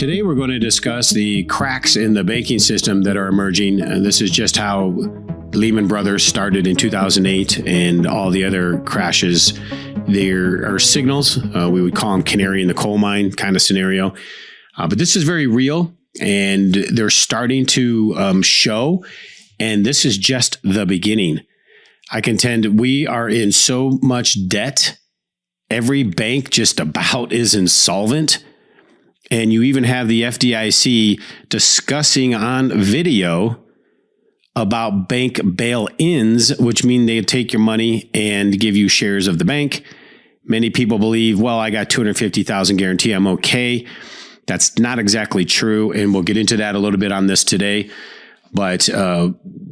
Today we're going to discuss the cracks in the banking system that are emerging. This is just how Lehman Brothers started in 2008 and all the other crashes. There are signals. We would call them canary in the coal mine kind of scenario. But this is very real and they're starting to show. And this is just the beginning. I contend we are in so much debt. Every bank just about is insolvent. And you even have the FDIC discussing on video about bank bail-ins, which mean they take your money and give you shares of the bank. Many people believe, well, I got $250,000 guarantee, I'm okay. That's not exactly true, and we'll get into that a little bit on this today. But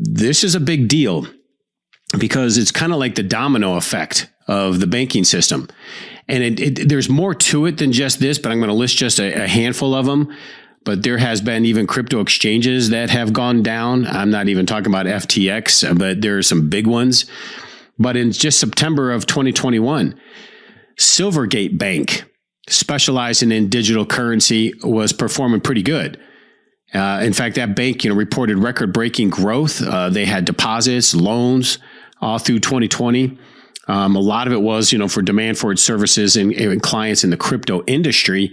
this is a big deal because it's kind of like the domino effect of the banking system. And there's more to it than just this, but I'm going to list just a handful of them. But there has been even crypto exchanges that have gone down. I'm not even talking about FTX, but there are some big ones. But in just September of 2021, Silvergate Bank, specializing in digital currency, was performing pretty good. In fact, that bank, reported record-breaking growth. They had deposits, loans all through 2020. A lot of it was, for demand for its services and clients in the crypto industry.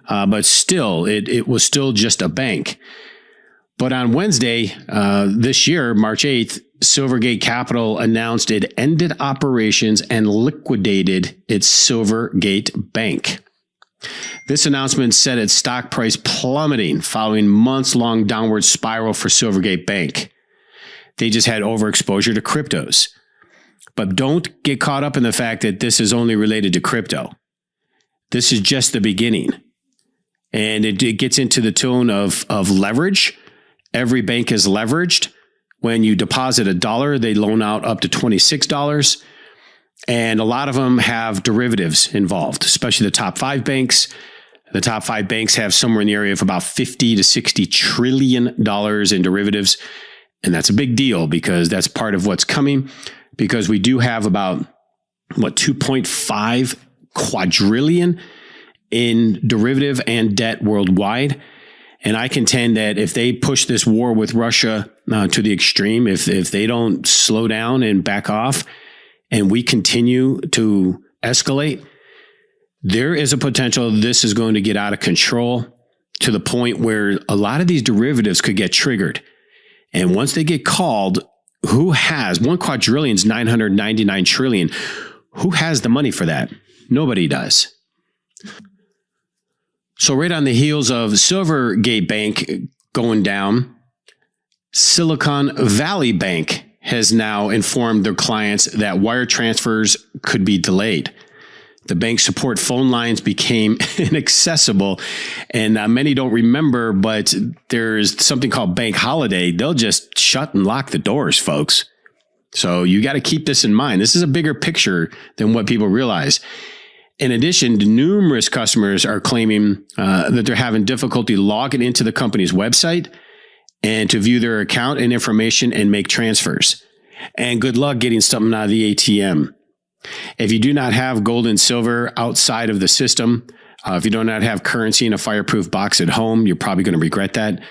But still, it was still just a bank. But on Wednesday this year, March 8th, Silvergate Capital announced it ended operations and liquidated its Silvergate Bank. This announcement set its stock price plummeting following months-long downward spiral for Silvergate Bank. They just had overexposure to cryptos. But don't get caught up in the fact that this is only related to crypto. This is just the beginning. And it gets into the tone of leverage. Every bank is leveraged. When you deposit $1, they loan out up to $26. And a lot of them have derivatives involved, especially the top 5 banks. The top 5 banks have somewhere in the area of about $50 to $60 trillion in derivatives. And that's a big deal because that's part of what's coming. Because we do have about, 2.5 quadrillion in derivative and debt worldwide. And I contend that if they push this war with Russia to the extreme, if they don't slow down and back off, and we continue to escalate, there is a potential this is going to get out of control to the point where a lot of these derivatives could get triggered. And once they get called, who has 1 quadrillion is 999 trillion? Who has the money for that? Nobody does. So right on the heels of Silvergate Bank going down, Silicon Valley Bank has now informed their clients that wire transfers could be delayed. The bank's support phone lines became inaccessible, and many don't remember, but there's something called bank holiday. They'll just shut and lock the doors, folks. So you got to keep this in mind. This is a bigger picture than what people realize. In addition, numerous customers are claiming that they're having difficulty logging into the company's website and to view their account and information and make transfers. And good luck getting something out of the ATM. If you do not have gold and silver outside of the system, if you do not have currency in a fireproof box at home, you're probably going to regret that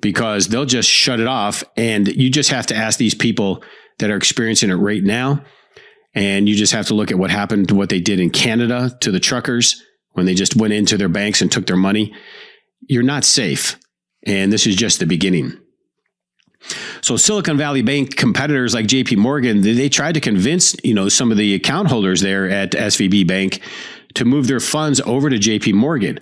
because they'll just shut it off. And you just have to ask these people that are experiencing it right now. And you just have to look at what happened to what they did in Canada to the truckers when they just went into their banks and took their money. You're not safe. And this is just the beginning. So Silicon Valley Bank competitors like JP Morgan, they tried to convince, some of the account holders there at SVB Bank to move their funds over to JP Morgan.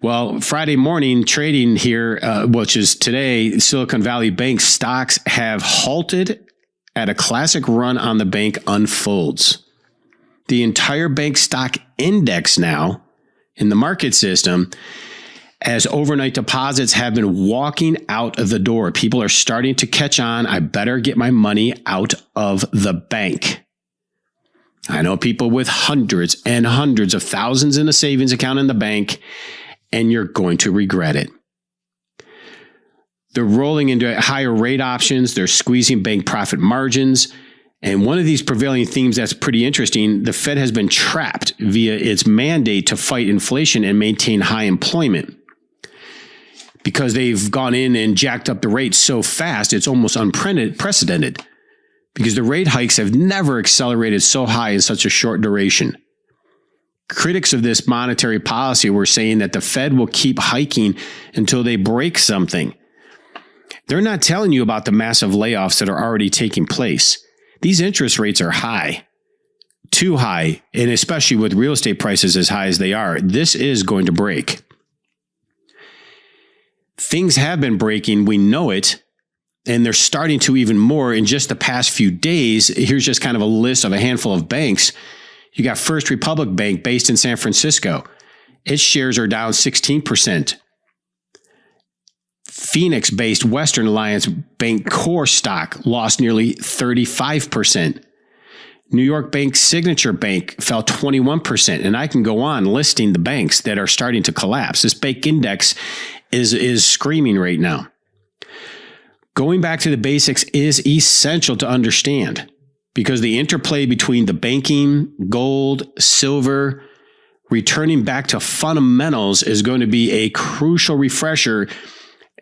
Well, Friday morning trading here, which is today, Silicon Valley Bank stocks have halted at a classic run on the bank unfolds. The entire bank stock index now in the market system, as overnight deposits have been walking out of the door. People are starting to catch on. I better get my money out of the bank. I know people with hundreds and hundreds of thousands in a savings account in the bank, and you're going to regret it. They're rolling into higher rate options. They're squeezing bank profit margins. And one of these prevailing themes that's pretty interesting, the Fed has been trapped via its mandate to fight inflation and maintain high employment. because they've gone in and jacked up the rates so fast, it's almost unprecedented, because the rate hikes have never accelerated so high in such a short duration. Critics of this monetary policy were saying that the Fed will keep hiking until they break something. They're not telling you about the massive layoffs that are already taking place. These interest rates are high, too high, and especially with real estate prices as high as they are, this is going to break. Things have been breaking, we know it, and they're starting to even more in just the past few days. Here's just kind of a list of a handful of banks. You got First Republic Bank based in San Francisco. Its shares are down 16%. Phoenix-based Western Alliance Bank core stock lost nearly 35%. New York Bank Signature Bank fell 21%. And I can go on listing the banks that are starting to collapse. This bank index is screaming right now. Going back to the basics is essential to understand, because the interplay between the banking, gold, silver, returning back to fundamentals is going to be a crucial refresher.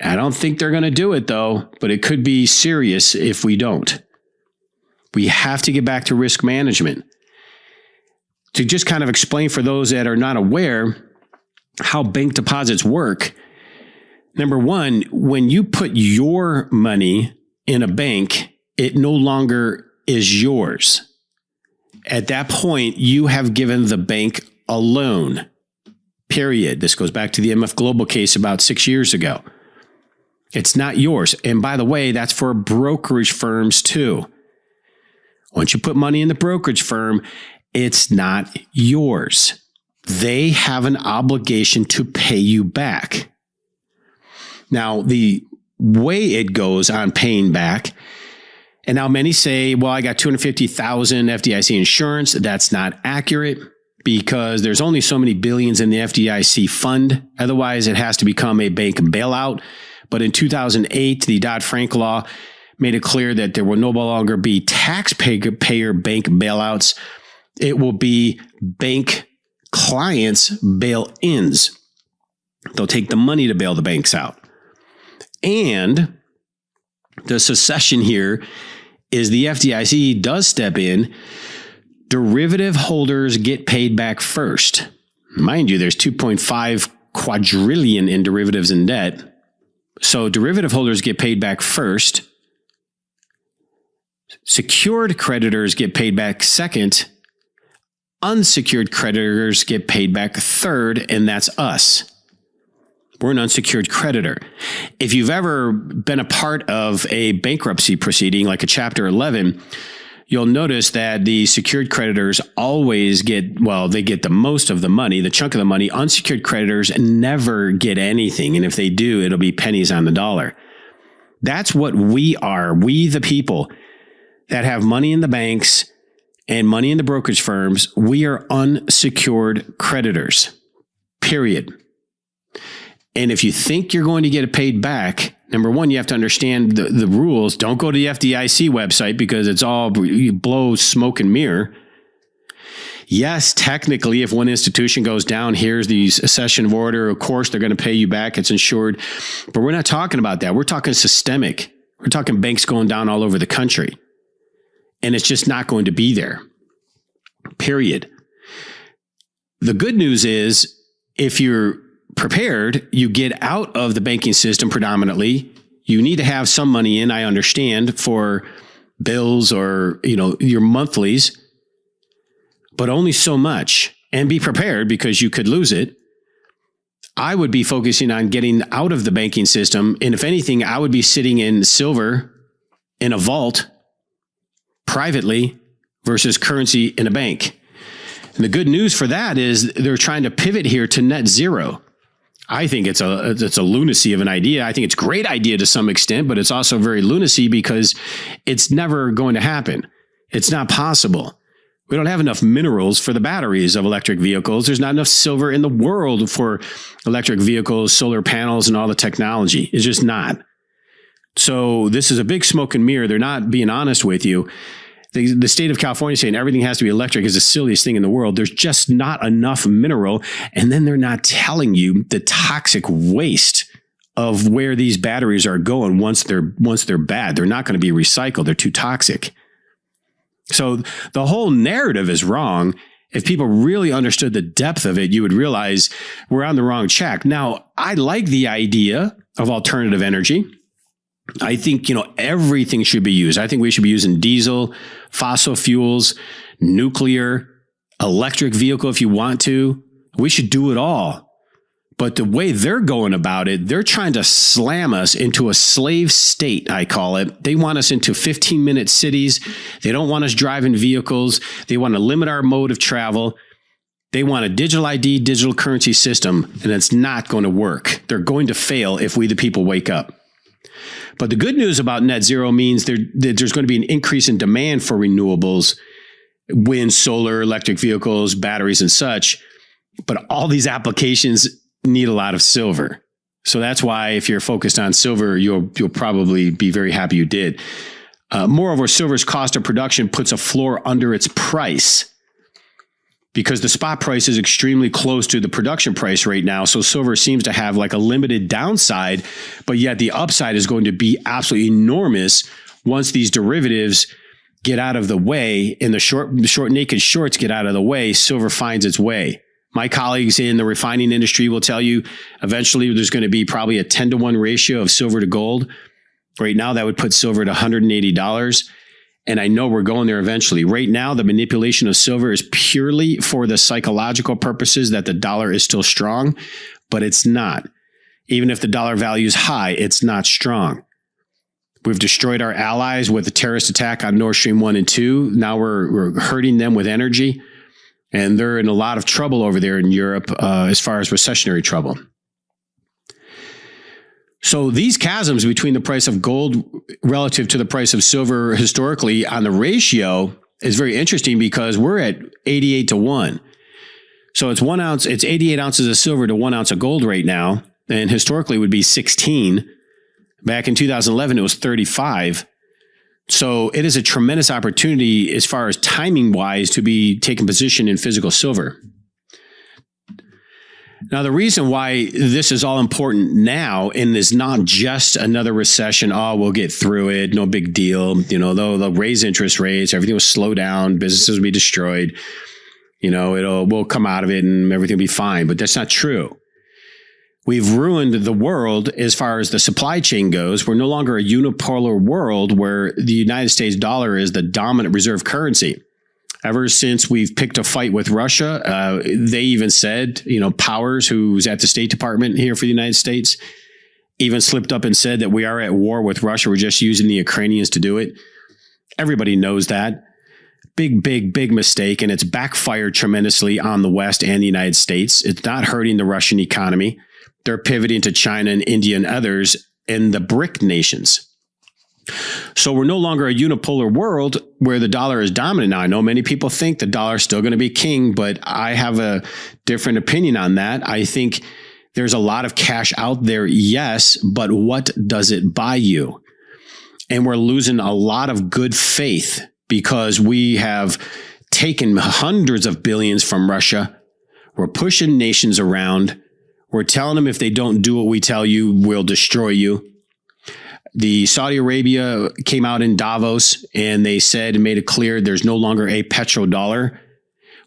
I don't think they're going to do it, though, but it could be serious if we don't. We have to get back to risk management. To just kind of explain for those that are not aware how bank deposits work, number one, when you put your money in a bank, it no longer is yours. At that point, you have given the bank a loan, period. This goes back to the MF Global case about 6 years ago. It's not yours. And by the way, that's for brokerage firms too. Once you put money in the brokerage firm, it's not yours. They have an obligation to pay you back. Now, the way it goes on paying back, and now many say, well, I got $250,000 FDIC insurance. That's not accurate, because there's only so many billions in the FDIC fund. Otherwise, it has to become a bank bailout. But in 2008, the Dodd-Frank law made it clear that there will no longer be taxpayer bank bailouts. It will be bank clients bail-ins. They'll take the money to bail the banks out. And the succession here is the FDIC does step in. Derivative holders get paid back first. Mind you, there's 2.5 quadrillion in derivatives and debt. So derivative holders get paid back first. Secured creditors get paid back second. Unsecured creditors get paid back third, and that's us. We're an unsecured creditor. If you've ever been a part of a bankruptcy proceeding, like a Chapter 11, you'll notice that the secured creditors always get, well, they get the most of the money, the chunk of the money. Unsecured creditors never get anything. And if they do, it'll be pennies on the dollar. That's what we are. We, the people that have money in the banks and money in the brokerage firms, we are unsecured creditors, period. And if you think you're going to get it paid back, number one, you have to understand the rules. Don't go to the FDIC website, because it's all, you blow smoke and mirror. Yes, technically, if one institution goes down, here's the cessation of order. Of course, they're going to pay you back. It's insured. But we're not talking about that. We're talking systemic. We're talking banks going down all over the country. And it's just not going to be there, period. The good news is, if you're prepared, you get out of the banking system predominantly. You need to have some money in, I understand, for bills or, your monthlies, but only so much. And be prepared, because you could lose it. I would be focusing on getting out of the banking system. And if anything, I would be sitting in silver in a vault privately versus currency in a bank. And the good news for that is they're trying to pivot here to net zero. I think it's a lunacy of an idea. I think it's a great idea to some extent, but it's also very lunacy, because it's never going to happen. It's not possible. We don't have enough minerals for the batteries of electric vehicles. There's not enough silver in the world for electric vehicles, solar panels, and all the technology. It's just not. So this is a big smoke and mirror. They're not being honest with you. The state of California saying everything has to be electric is the silliest thing in the world. There's just not enough mineral. And then they're not telling you the toxic waste of where these batteries are going once they're bad. They're not going to be recycled. They're too toxic. So the whole narrative is wrong. If people really understood the depth of it, you would realize we're on the wrong track. Now, I like the idea of alternative energy. I think, everything should be used. I think we should be using diesel, fossil fuels, nuclear, electric vehicle if you want to. We should do it all. But the way they're going about it, they're trying to slam us into a slave state, I call it. They want us into 15-minute cities. They don't want us driving vehicles. They want to limit our mode of travel. They want a digital ID, digital currency system, and it's not going to work. They're going to fail if we, the people, wake up. But the good news about net zero means there's going to be an increase in demand for renewables, wind, solar, electric vehicles, batteries, and such. But all these applications need a lot of silver. So that's why if you're focused on silver, you'll probably be very happy you did. Moreover, silver's cost of production puts a floor under its price because the spot price is extremely close to the production price right now. So silver seems to have like a limited downside, but yet the upside is going to be absolutely enormous once these derivatives get out of the way and the short naked shorts get out of the way. Silver finds its way. My colleagues in the refining industry will tell you eventually there's going to be probably a 10-to-1 ratio of silver to gold. Right now, that would put silver at $180. And I know we're going there eventually. Right now, the manipulation of silver is purely for the psychological purposes that the dollar is still strong, but it's not. Even if the dollar value is high, it's not strong. We've destroyed our allies with the terrorist attack on Nord Stream 1 and 2. Now we're hurting them with energy. And they're in a lot of trouble over there in Europe as far as recessionary trouble. So these chasms between the price of gold relative to the price of silver historically on the ratio is very interesting because we're at 88 to 1. So it's 1 ounce, it's 88 ounces of silver to 1 ounce of gold right now. And historically it would be 16. Back in 2011, it was 35. So it is a tremendous opportunity as far as timing wise to be taking position in physical silver. Now, the reason why this is all important now and is not just another recession, we'll get through it, no big deal. They'll raise interest rates, everything will slow down, businesses will be destroyed. We'll come out of it and everything will be fine. But that's not true. We've ruined the world as far as the supply chain goes. We're no longer a unipolar world where the United States dollar is the dominant reserve currency. Ever since we've picked a fight with Russia, they even said, Powers, who's at the State Department here for the United States, even slipped up and said that we are at war with Russia. We're just using the Ukrainians to do it. Everybody knows that. Big mistake. And it's backfired tremendously on the West and the United States. It's not hurting the Russian economy. They're pivoting to China and India and others and the BRIC nations. So we're no longer a unipolar world where the dollar is dominant now. I know many people think the dollar is still going to be king, but I have a different opinion on that. I think there's a lot of cash out there, yes, but what does it buy you? And we're losing a lot of good faith because we have taken hundreds of billions from Russia. We're pushing nations around. We're telling them if they don't do what we tell you, we'll destroy you. The Saudi Arabia came out in Davos and they said and made it clear there's no longer a petrodollar,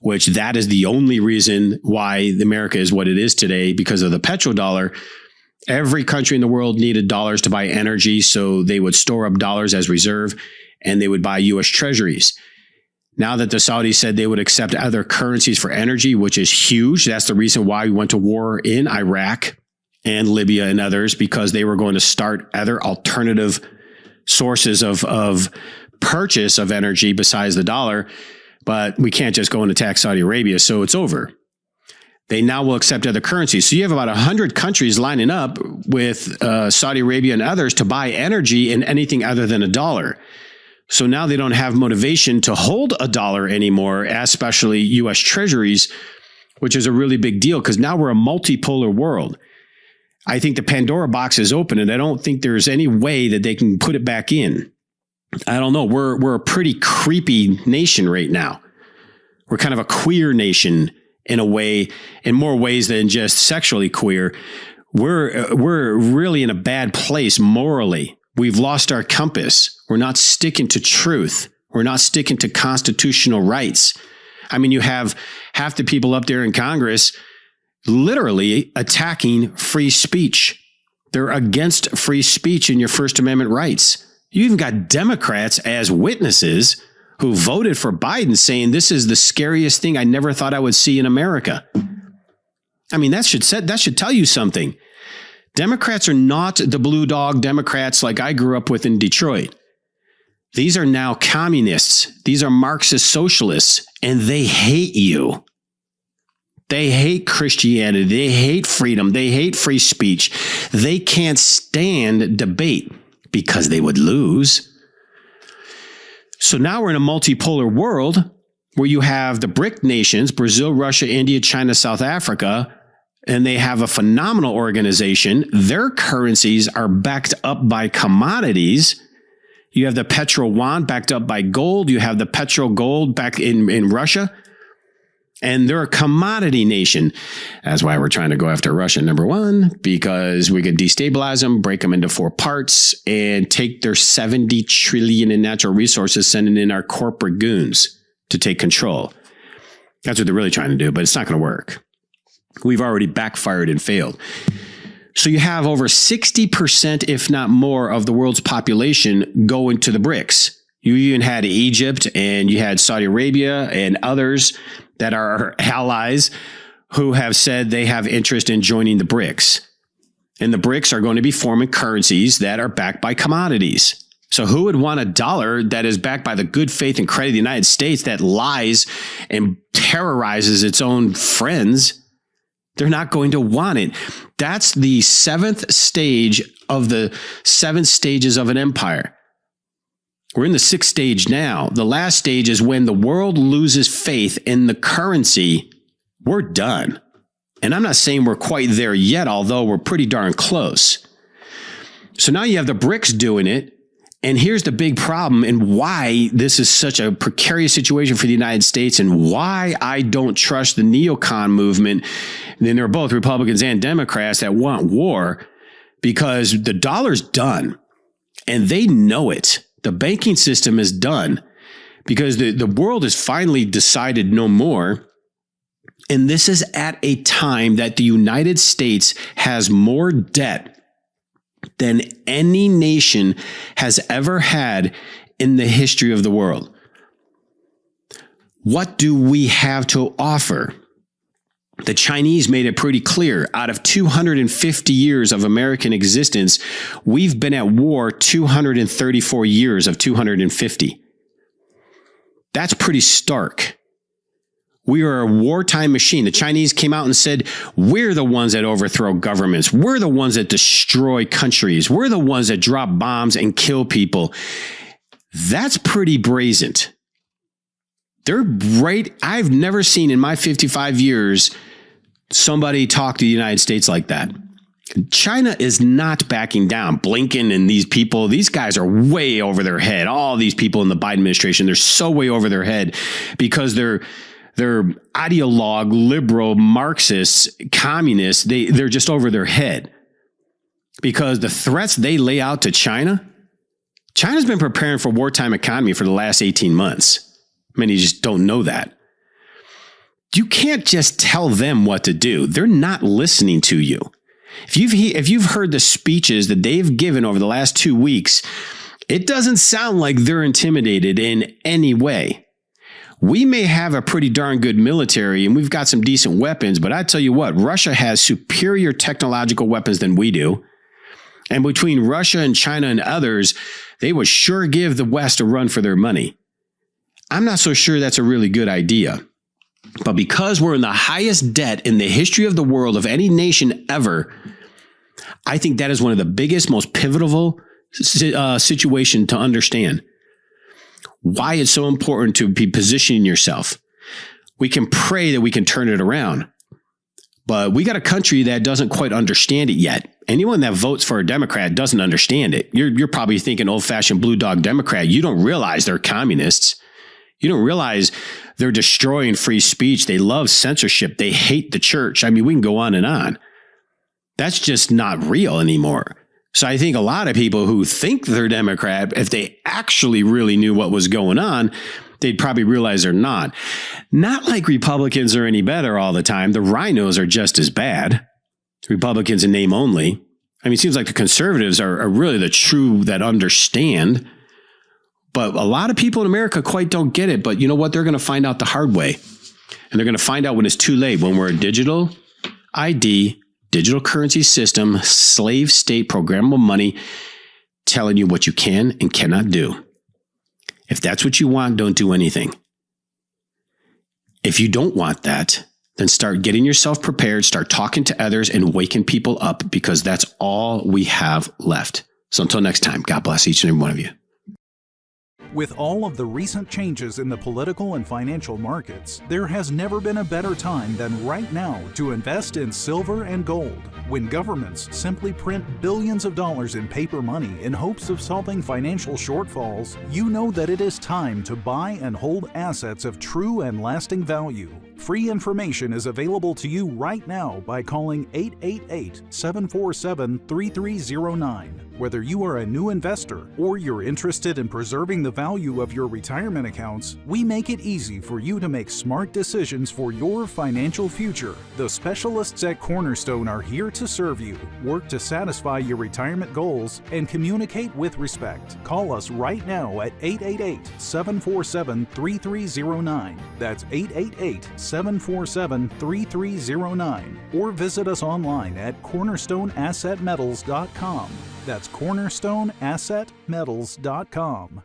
which that is the only reason why America is what it is today, because of the petrodollar. Every country in the world needed dollars to buy energy, so they would store up dollars as reserve and they would buy U.S. treasuries. Now that the Saudis said they would accept other currencies for energy, which is huge, that's the reason why we went to war in Iraq and Libya and others, because they were going to start other alternative sources of purchase of energy besides the dollar. But we can't just go and attack Saudi Arabia, so it's over. They now will accept other currencies. So you have about 100 countries lining up with Saudi Arabia and others to buy energy in anything other than a dollar. So now they don't have motivation to hold a dollar anymore, especially U.S. treasuries, which is a really big deal because now we're a multipolar world. I think the Pandora box is open, and I don't think there's any way that they can put it back in. I don't know. We're a pretty creepy nation right now. We're kind of a queer nation in a way, in more ways than just sexually queer. we're really in a bad place morally. We've lost our compass. We're not sticking to truth. We're not sticking to constitutional rights. I mean, you have half the people up there in Congress literally attacking free speech. They're against free speech and your First Amendment rights. You even got Democrats as witnesses who voted for Biden saying this is the scariest thing I never thought I would see in America. I mean, that should tell you something. Democrats are not the blue dog Democrats like I grew up with in Detroit. These are now communists. These are Marxist socialists, and they hate you. They hate Christianity. They hate freedom. They hate free speech. They can't stand debate because they would lose. So now we're in a multipolar world where you have the BRIC nations, Brazil, Russia, India, China, South Africa, and they have a phenomenal organization. Their currencies are backed up by commodities. You have the petro yuan backed up by gold. You have the petro gold back in Russia. And they're a commodity nation. That's why we're trying to go after Russia, number one, because we could destabilize them, break them into 4 parts, and take their 70 trillion in natural resources, sending in our corporate goons to take control. That's what they're really trying to do, but it's not going to work. We've already backfired and failed. So you have over 60%, if not more, of the world's population going to the BRICS. You even had Egypt and you had Saudi Arabia and others that are allies who have said they have interest in joining the BRICS. And the BRICS are going to be forming currencies that are backed by commodities. So who would want a dollar that is backed by the good faith and credit of the United States that lies and terrorizes its own friends? They're not going to want it. That's the 7th stage of the 7 stages of an empire. We're in the 6th stage now. The last stage is when the world loses faith in the currency. We're done. And I'm not saying we're quite there yet, although we're pretty darn close. So now you have the BRICS doing it. And here's the big problem and why this is such a precarious situation for the United States and why I don't trust the neocon movement. And they're both Republicans and Democrats that want war, because the dollar's done and they know it. The banking system is done because the world has finally decided no more. And this is at a time that the United States has more debt than any nation has ever had in the history of the world. What do we have to offer? The Chinese made it pretty clear. Out of 250 years of American existence, we've been at war 234 years of 250. That's pretty stark. We are a wartime machine. The Chinese came out and said, we're the ones that overthrow governments. We're the ones that destroy countries. We're the ones that drop bombs and kill people. That's pretty brazen. They're right. I've never seen in my 55 years somebody talk to the United States like that. China is not backing down. Blinken and these people, these guys are way over their head. All these people in the Biden administration, they're so way over their head because they're ideologue, liberal, Marxists, communists. They're just over their head because the threats they lay out to China's been preparing for wartime economy for the last 18 months. Many just don't know that. You can't just tell them what to do. They're not listening to you. If you've heard the speeches that they've given over the last 2 weeks, it doesn't sound like they're intimidated in any way. We may have a pretty darn good military and we've got some decent weapons, but I tell you what, Russia has superior technological weapons than we do. And between Russia and China and others, they would sure give the West a run for their money. I'm not so sure that's a really good idea. But because we're in the highest debt in the history of the world of any nation ever, I think that is one of the biggest, most pivotal situation to understand. Why it's so important to be positioning yourself. We can pray that we can turn it around, but we got a country that doesn't quite understand it yet. Anyone that votes for a Democrat doesn't understand it. You're probably thinking old-fashioned blue dog Democrat. You don't realize they're communists. You don't realize they're destroying free speech. They love censorship. They hate the church. I mean, we can go on and on. That's just not real anymore. So I think a lot of people who think they're Democrat, if they actually really knew what was going on, they'd probably realize they're not. Not like Republicans are any better all the time. The rhinos are just as bad. Republicans in name only. I mean, it seems like the conservatives are really the true that understand. But a lot of people in America quite don't get it. But you know what? They're going to find out the hard way. And they're going to find out when it's too late, when we're a digital ID, digital currency system, slave state, programmable money, telling you what you can and cannot do. If that's what you want, don't do anything. If you don't want that, then start getting yourself prepared, start talking to others and waking people up, because that's all we have left. So until next time, God bless each and every one of you. With all of the recent changes in the political and financial markets, there has never been a better time than right now to invest in silver and gold. When governments simply print billions of dollars in paper money in hopes of solving financial shortfalls, you know that it is time to buy and hold assets of true and lasting value. Free information is available to you right now by calling 888-747-3309. Whether you are a new investor or you're interested in preserving the value of your retirement accounts, we make it easy for you to make smart decisions for your financial future. The specialists at Cornerstone are here to serve you, work to satisfy your retirement goals, and communicate with respect. Call us right now at 888-747-3309. That's 888-747-3309. Or visit us online at cornerstoneassetmetals.com. That's cornerstoneassetmetals.com.